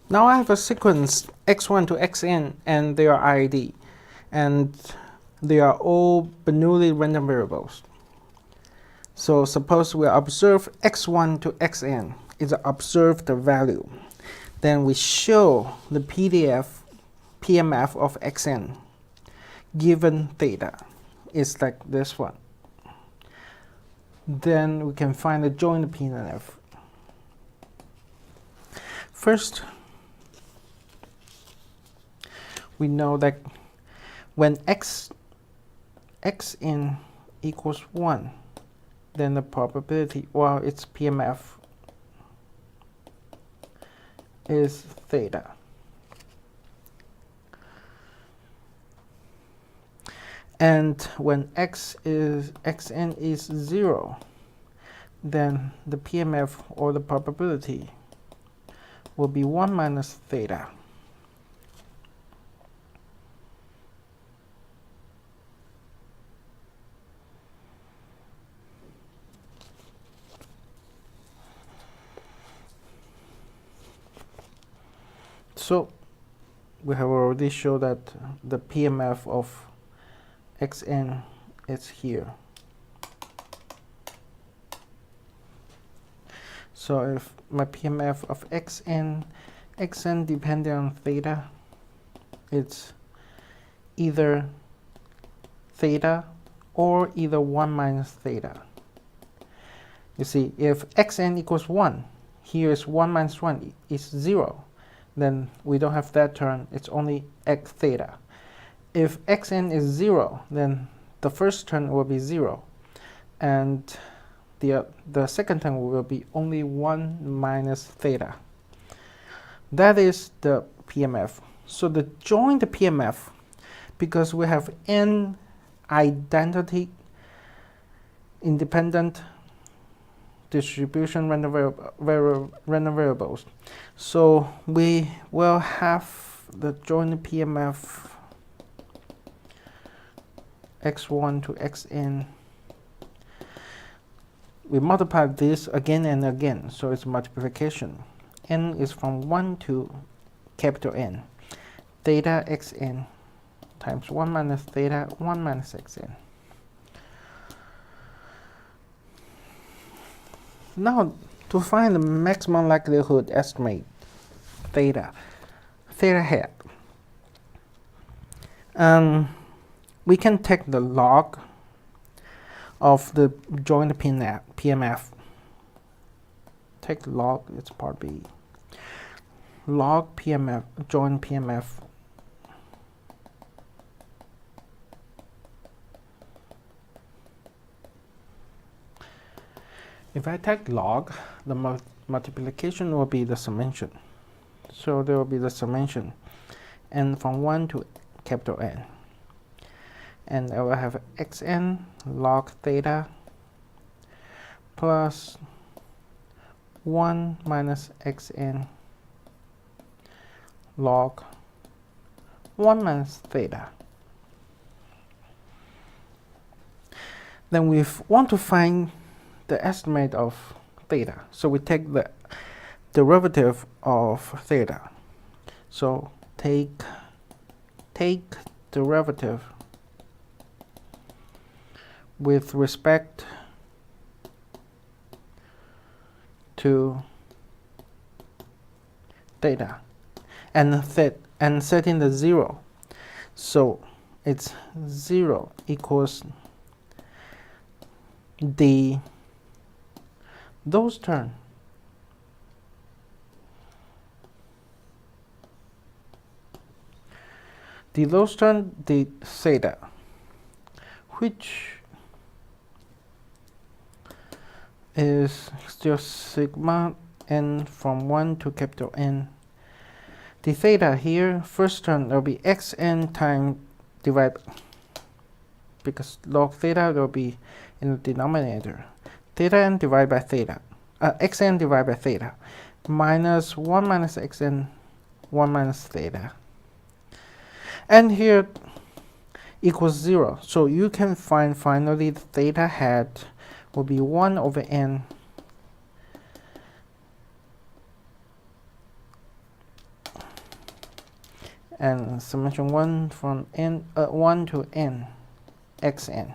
Now I have a sequence x1 to xn and their ID, and they are all Bernoulli random variables. So suppose we observe x1 to xn is an observed value. Then we show the PMF of xn given theta is like this one. Then we can find the joint PMF. First, we know that when xn equals 1, then the probability, well, its PMF is theta. And when xn is 0, then the PMF, or the probability, will be 1 minus theta. So we have already shown that the PMF of xn is here. So if my PMF of xn depending on theta, it's either theta or either 1 minus theta. You see, if xn equals 1, here is 1 minus 1 is 0, then we don't have that term, it's only x theta. If xn is 0, then the first term will be 0, and the second term will be only 1 minus theta. That is the PMF. So the joint PMF, because we have n identity independent distribution random variables, so we will have the joint PMF x1 to xn. We multiply this again and again, so it's multiplication. N is from 1 to capital N. Theta xn times 1 minus theta 1 minus xn. Now, to find the maximum likelihood estimate theta hat, we can take the log of the joint PMF. Take log, it's part B. Log PMF, joint PMF. If I take log, the multiplication will be the summation. So there will be the summation, n from 1 to capital N. And I will have xn log theta plus 1 minus xn log 1 minus theta. Then we want to find the estimate of theta. So we take the derivative of theta. So take derivative with respect to theta and setting the 0. So it's 0 equals those terms the theta, which is still sigma n from 1 to capital N. The theta here, first term will be xn time divided, because log theta will be in the denominator. Theta n divided by theta, xn divided by theta, minus 1 minus xn, 1 minus theta. And here equals 0. So you can find finally the theta hat will be 1 over n and summation 1 from n 1 to n xn.